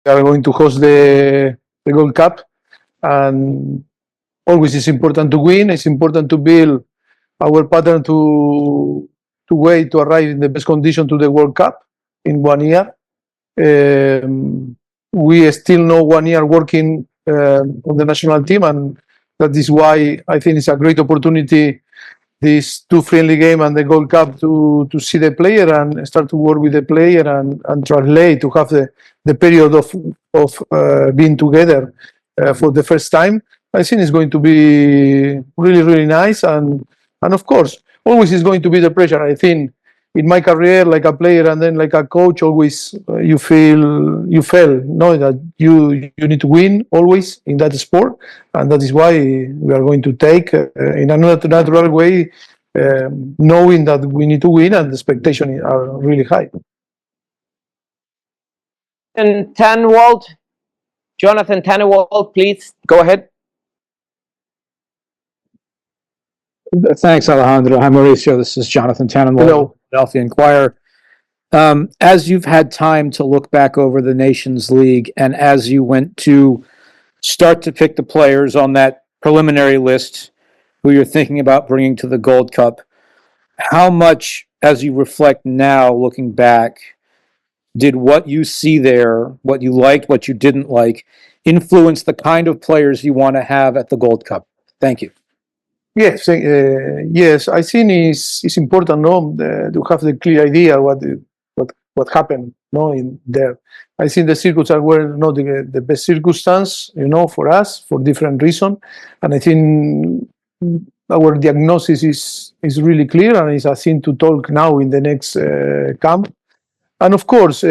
are going to host the Gold Cup, and always it's important to win. It's important to build our pattern to wait to arrive in the best condition to the World Cup in 1 year. We still know 1 year working on the national team, and that is why I think it's a great opportunity, these two friendly games and the Gold Cup, to see the player and start to work with the player and translate, to have the period of being together for the first time. I think it's going to be really, really nice. And of course, always is going to be the pressure. I think in my career, like a player and then like a coach, always you felt that you need to win always in that sport. And that is why we are going to take in a natural way, knowing that we need to win and the expectations are really high. And Jonathan Tannenwald, please go ahead. Thanks, Alejandro. Hi, Mauricio. This is Jonathan Tannenwald, Philadelphia Inquirer. As you've had time to look back over the Nations League, and as you went to start to pick the players on that preliminary list who you're thinking about bringing to the Gold Cup, how much, as you reflect now, looking back, did what you see there, what you liked, what you didn't like, influence the kind of players you want to have at the Gold Cup? Thank you. Yes, yes. I think it's important, to have the clear idea what happened, in there. I think the circumstances were not the best circumstance, for us for different reasons, and I think our diagnosis is really clear, and it's a thing to talk now in the next camp. And of course,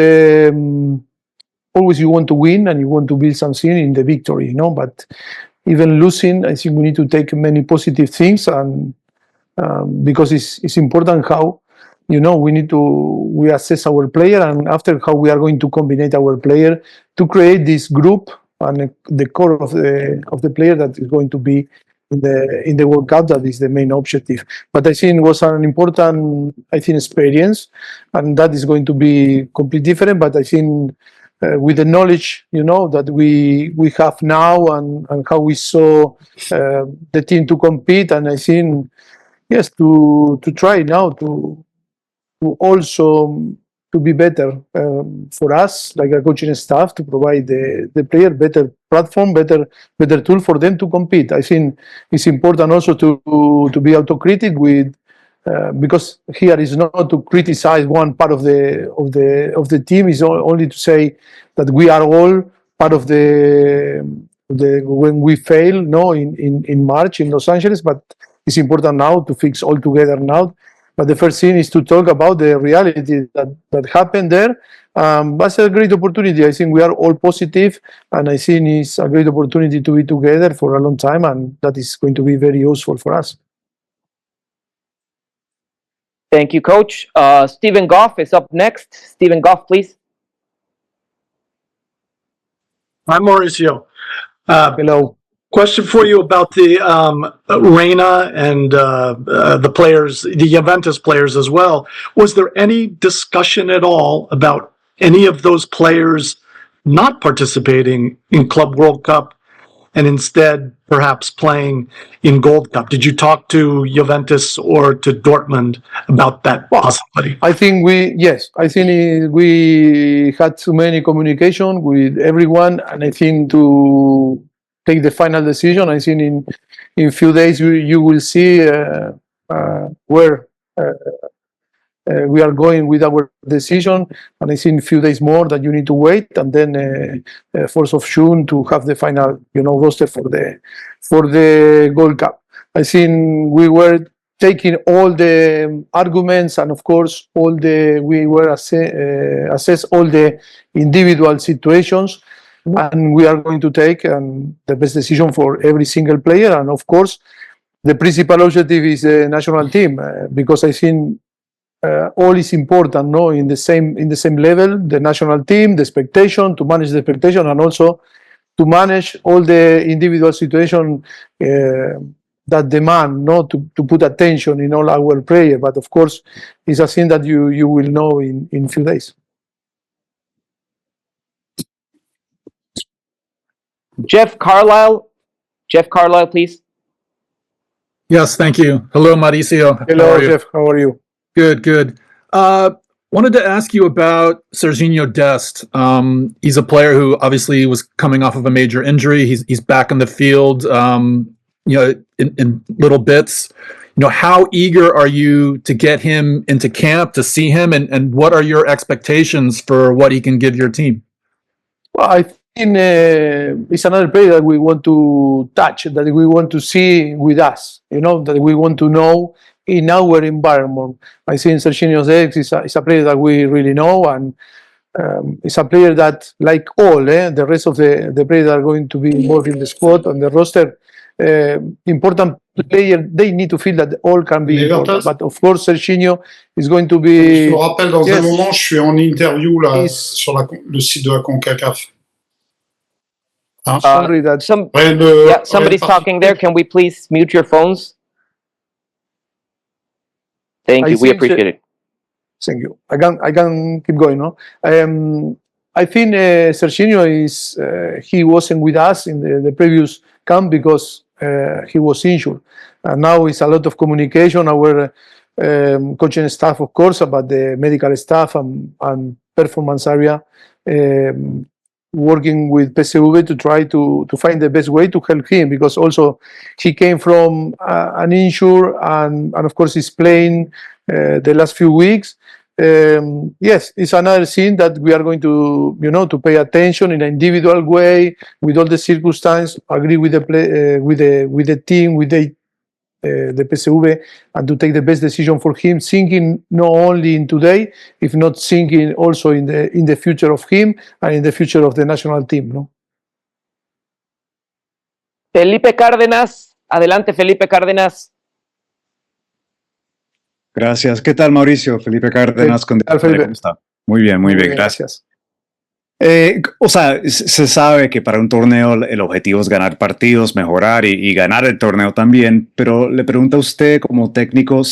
always you want to win and you want to build something in the victory, but even losing, I think we need to take many positive things, and because it's important how, we assess our player, and after how we are going to combine our player to create this group and the core of the player that is going to be in the World Cup. That is the main objective. But I think it was an important, experience, and that is going to be completely different. But I think with the knowledge, that we have now, and how we saw the team to compete, and I think yes, to try now to also to be better for us, like a coaching staff, to provide the player better platform, better tool for them to compete. I think it's important also to be autocritic with. Because here is not to criticize one part of the team, is only to say that we are all part of the when we fail, in March in Los Angeles. But it's important now to fix all together now. But the first thing is to talk about the reality that happened there. That's a great opportunity. I think we are all positive, and I think it's a great opportunity to be together for a long time, and that is going to be very useful for us. Thank you, Coach. Stephen Goff is up next. Stephen Goff, please. Hi, Mauricio. Hello. Question for you about the Reina and the players, the Juventus players as well. Was there any discussion at all about any of those players not participating in Club World Cup and instead perhaps playing in Gold Cup? Did you talk to Juventus or to Dortmund about that possibility? I think we had too many communication with everyone, and I think to take the final decision, I think in few days you will see where we are going with our decision, and I think in a few days more that you need to wait, and then 4th of June to have the final, roster for the Gold Cup. I think we were taking all the arguments, and of course we were assess all the individual situations, and we are going to take the best decision for every single player. And of course, the principal objective is the national team, because I think all is important, in the same level. The national team, the expectation, to manage the expectation, and also to manage all the individual situation that demand, to put attention in all our prayer. But of course, it's a thing that you will know in few days. Jeff Carlisle, please. Yes, thank you. Hello, Mauricio. How Hello, are you? Jeff. How are you? Good, good. Wanted to ask you about Serginho Dest. He's a player who obviously was coming off of a major injury. He's back in the field, in little bits. How eager are you to get him into camp, to see him, and what are your expectations for what he can give your team? Well, I think it's another player that we want to touch, that we want to see with us, that we want to know in our environment. I think Serginho Dest is a player that we really know, and it's a player that, like all the rest of the players that are going to be involved in the squad and the roster, important player, they need to feel that all can be important. But of course, Serginho is going to be. Je me rappelle, dans Yes. un moment, je suis en interview là, Yes. sur le site de la CONCACAF. Hein? Sorry that Somebody's talking there. Can we please mute your phones? Thank I you. We think appreciate it. Thank you. I can keep going. No, I think Serginho is he wasn't with us in the previous camp because he was injured, and now it's a lot of communication. Our coaching staff, of course, about the medical staff and performance area, working with PSV to try to find the best way to help him, because also he came from an injury and of course he's playing the last few weeks. Yes, it's another thing that we are going to to pay attention in an individual way with all the circumstances, agree with the team, with the PSV, and to take the best decision for him, thinking not only in today, if not thinking also in the future of him and in the future of the national team. No? Felipe Cárdenas, adelante, Felipe Cárdenas. Gracias. ¿Qué tal, Mauricio? Felipe Cárdenas con tal, Felipe? ¿Cómo está? Muy bien, gracias. Se sabe que para un torneo el objetivo es ganar partidos, mejorar y ganar el torneo también, pero le pregunto a usted como técnico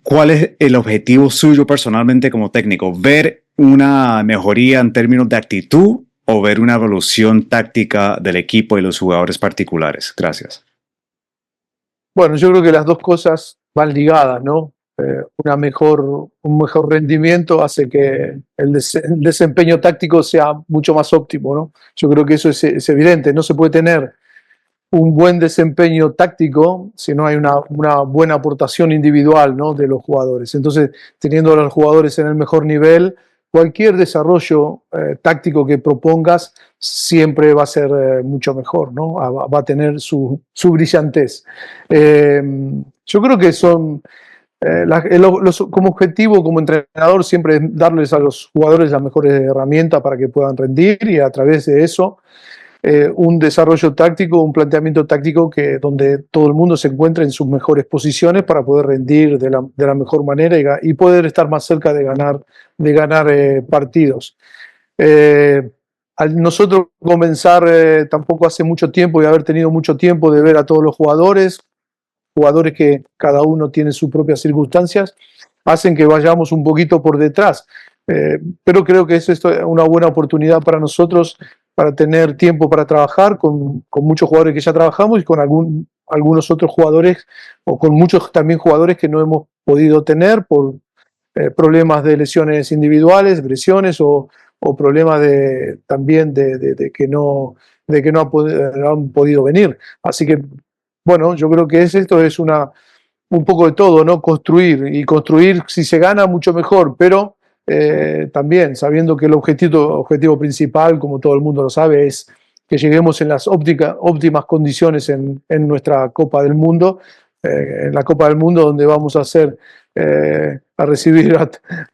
¿cuál es el objetivo suyo personalmente como técnico? ¿Ver una mejoría en términos de actitud o ver una evolución táctica del equipo y los jugadores particulares? Gracias. Bueno, yo creo que las dos cosas van ligadas, ¿no? Un mejor rendimiento hace que el desempeño táctico sea mucho más óptimo, ¿no? Yo creo que eso es evidente. No se puede tener un buen desempeño táctico si no hay una buena aportación individual, ¿no? De los jugadores. Entonces, teniendo a los jugadores en el mejor nivel, cualquier desarrollo táctico que propongas siempre va a ser mucho mejor, ¿no? Va a tener su brillantez. Yo creo que son como objetivo, como entrenador, siempre es darles a los jugadores las mejores herramientas para que puedan rendir, y a través de eso un desarrollo táctico, un planteamiento táctico donde todo el mundo se encuentre en sus mejores posiciones para poder rendir de la mejor manera y poder estar más cerca de ganar partidos. Al nosotros comenzar tampoco hace mucho tiempo y haber tenido mucho tiempo de ver a todos los jugadores que cada uno tiene sus propias circunstancias, hacen que vayamos un poquito por detrás. Pero creo que es una buena oportunidad para nosotros para tener tiempo para trabajar con muchos jugadores que ya trabajamos y con algunos otros jugadores, o con muchos también jugadores que no hemos podido tener por problemas de lesiones individuales, lesiones o problemas también de que no han podido venir. Así que bueno, yo creo que esto es un poco de todo, ¿no? Construir, si se gana, mucho mejor, pero también sabiendo que el objetivo principal, como todo el mundo lo sabe, es que lleguemos en las óptimas condiciones en nuestra Copa del Mundo, en la Copa del Mundo, donde vamos a recibir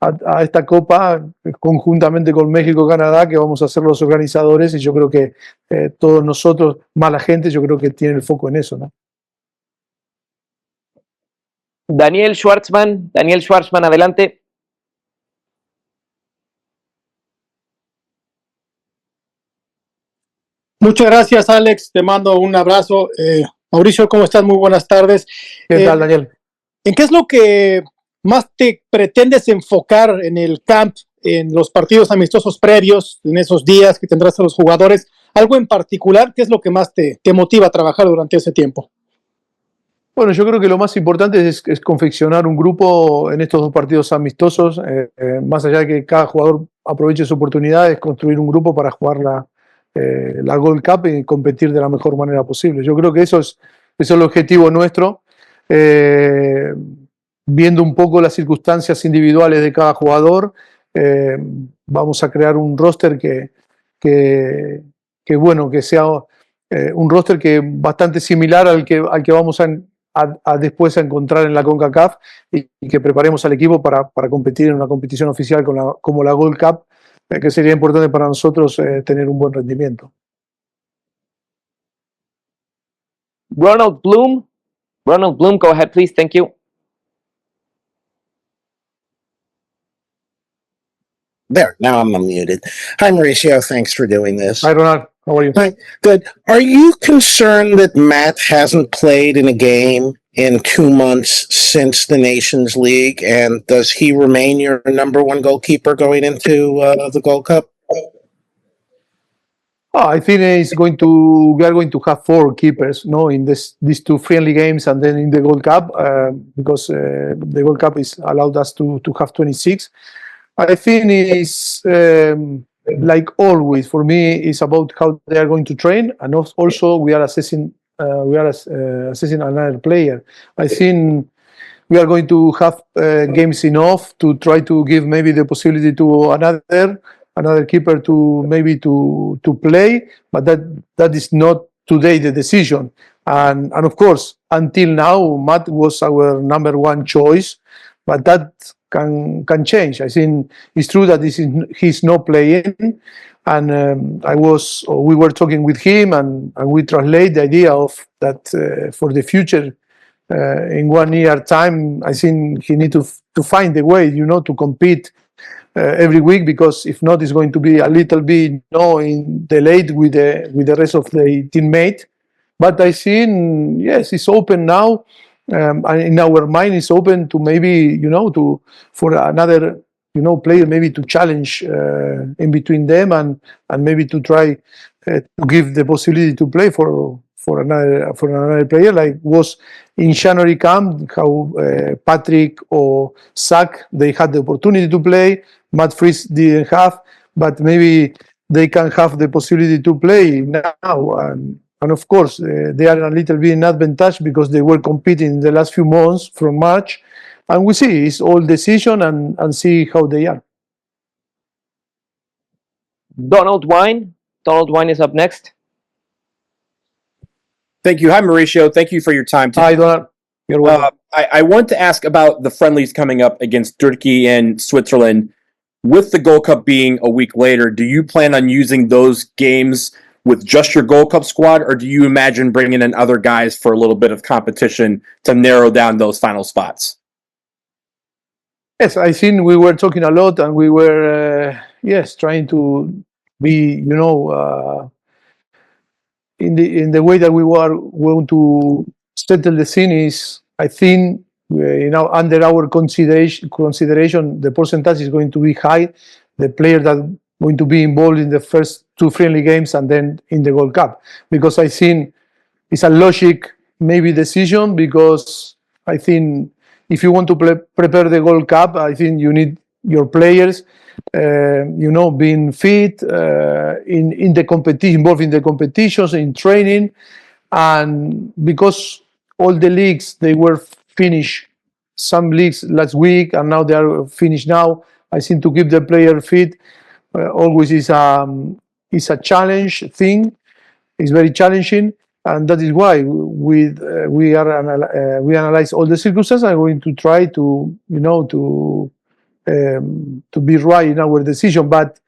a esta Copa conjuntamente con México y Canadá, que vamos a ser los organizadores, y yo creo que todos nosotros, más la gente, yo creo que tiene el foco en eso, ¿no? Daniel Schwartzman, adelante. Muchas gracias, Alex. Te mando un abrazo. Mauricio, ¿cómo estás? Muy buenas tardes. ¿Qué tal, Daniel? ¿En qué es lo que más te pretendes enfocar en el camp, en los partidos amistosos previos, en esos días que tendrás a los jugadores, algo en particular, ¿qué es lo que más te motiva a trabajar durante ese tiempo? Bueno, yo creo que lo más importante es confeccionar un grupo en estos dos partidos amistosos, más allá de que cada jugador aproveche su oportunidad, es construir un grupo para jugar la Gold Cup y competir de la mejor manera posible. Yo creo que eso es el objetivo nuestro, viendo un poco las circunstancias individuales de cada jugador, vamos a crear un roster que sea un roster que bastante similar al que vamos a después a encontrar en la CONCACAF y que preparemos al equipo para competir en una competición oficial como la Gold Cup, que sería importante para nosotros tener un buen rendimiento. Ronald Bloom, go ahead, please. Thank you. There, now I'm unmuted. Hi, Mauricio. Thanks for doing this. Hi, Ronald. How are you? Hi, good. Are you concerned that Matt hasn't played in a game in 2 months since the Nations League? And does he remain your number one goalkeeper going into the Gold Cup? I think we are going to have 4 keepers, no, in these 2 friendly games and then in the Gold Cup, because the Gold Cup is allowed us to have 26. I think it's like always for me, it's about how they are going to train, and also we are assessing another player. I think we are going to have games enough to try to give maybe the possibility to another keeper to play, but that is not today the decision. And of course, until now, Matt was our number one choice, but that can change. I think it's true that he's not playing, and we were talking with him, and we translate the idea of that for the future. In 1 year time, I think he need to find a way, to compete every week, because if not, it's going to be a little bit delayed with the rest of the teammate. But I think yes, it's open now. And in our mind, it's open to maybe for another player maybe to challenge in between them and maybe to try to give the possibility to play for another player, like was in January camp, how Patrick or Zach, they had the opportunity to play. Matt Fries didn't have, but maybe they can have the possibility to play now. And of course, they are a little bit in advantage because they were competing in the last few months from March. And we see it's all decision and see how they are. Donald Wine is up next. Thank you. Hi, Mauricio. Thank you for your time today. Hi, Donald. You're welcome. I want to ask about the friendlies coming up against Turkey and Switzerland. With the Gold Cup being a week later, do you plan on using those games with just your Gold Cup squad, or do you imagine bringing in other guys for a little bit of competition to narrow down those final spots? Yes, I think we were talking a lot, and we were trying to be in the way that we were going to settle the scene. Is I think under our consideration, the percentage is going to be high. The player that going to be involved in the first 2 friendly games and then in the Gold Cup, because I think it's a logic maybe decision, because I think if you want to prepare the Gold Cup, I think you need your players being fit in the competition, involved in the competitions, in training, and because all the leagues, they were finished, some leagues last week and now they are finished now. I think to keep the player fit always is a challenge thing. It's very challenging, and that is why we analyze all the circumstances. I'm going to try to be right in our decision. But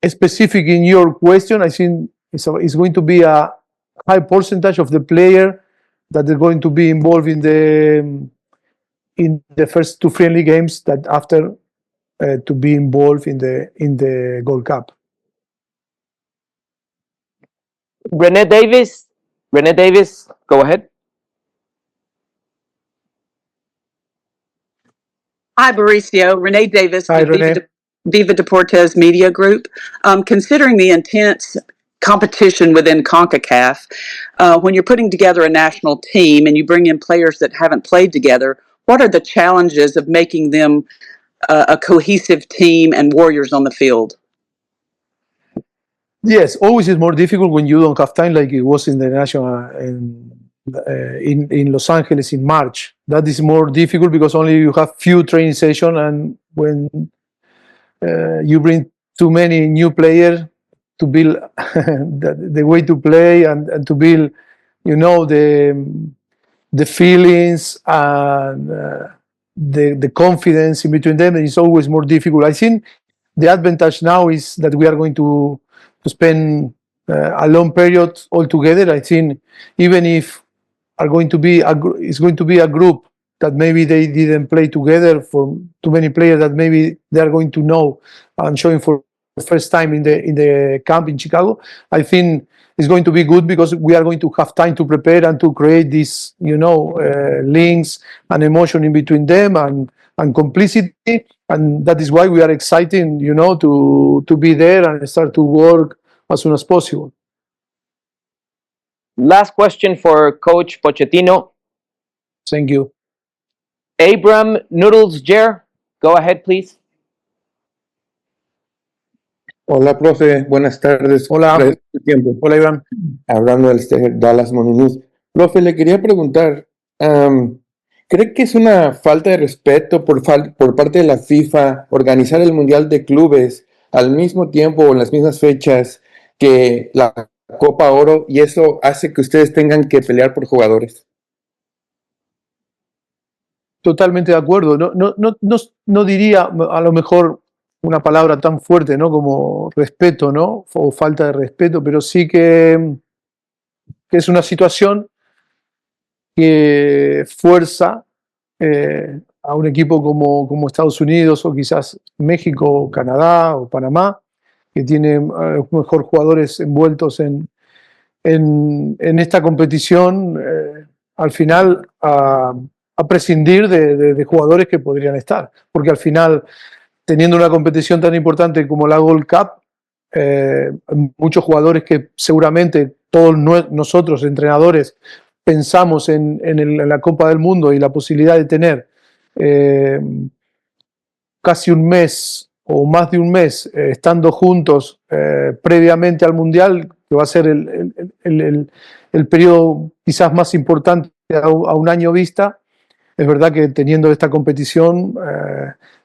specific in your question, I think it's going to be a high percentage of the player that are going to be involved in the first 2 friendly games that after to be involved in the Gold Cup. Rene Davis, go ahead. Hi, Mauricio. Renee Davis. Hi, with Renee. Viva Deportes Media Group. Considering the intense competition within CONCACAF, when you're putting together a national team and you bring in players that haven't played together, what are the challenges of making them a cohesive team and warriors on the field? Yes, always is more difficult when you don't have time, like it was in the national in Los Angeles in March. That is more difficult because only you have few training sessions, and when you bring too many new players to build the way to play and to build, you know, the feelings and the confidence in between them, it's always more difficult. I think the advantage now is that we are going to spend a long period all together. I think even if it's going to be a group that maybe they didn't play together, for too many players that maybe they are going to know and showing for the first time in the camp in Chicago. I think it's going to be good because we are going to have time to prepare and to create these, you know, links and emotion in between them and complicity. And that is why we are excited, you know, to be there and start to work as soon as possible. Last question for Coach Pochettino. Thank you. Abram Noodles Jer, go ahead, please. Hola, profe. Buenas tardes. Hola. Gracias por su tiempo. Hola, Iván. Hablando del Dallas Morning News. Profe, le quería preguntar, ¿cree que es una falta de respeto por parte de la FIFA organizar el Mundial de Clubes al mismo tiempo o en las mismas fechas que la Copa Oro, y eso hace que ustedes tengan que pelear por jugadores? Totalmente de acuerdo. No diría a lo mejor una palabra tan fuerte, ¿no?, como respeto, ¿no?, o falta de respeto, pero sí que es una situación que fuerza a un equipo como Estados Unidos o quizás México, o Canadá o Panamá, que tiene a los mejores jugadores envueltos en esta competición, al final a prescindir de jugadores que podrían estar, porque al final, teniendo una competición tan importante como la Gold Cup, muchos jugadores que seguramente todos nosotros, entrenadores, pensamos en la Copa del Mundo y la posibilidad de tener casi un mes o más de un mes estando juntos previamente al Mundial, que va a ser el periodo quizás más importante a un año vista. Es verdad que teniendo esta competición,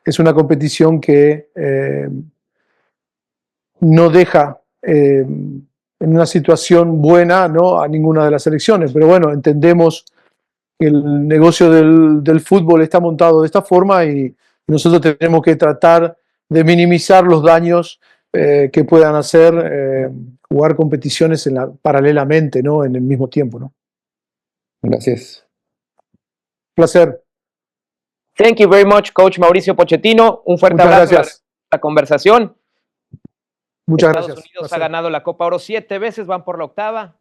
es una competición que no deja en una situación buena, ¿no?, a ninguna de las selecciones. Pero bueno, entendemos que el negocio del fútbol está montado de esta forma y nosotros tenemos que tratar de minimizar los daños que puedan hacer jugar competiciones paralelamente, ¿no?, en el mismo tiempo, ¿no? Gracias. Placer. Thank you very much, Coach Mauricio Pochettino. Un fuerte Muchas abrazo gracias. a la conversación. Muchas Estados gracias. Unidos Placer. ha ganado la Copa Oro 7 veces, van por la 8ª.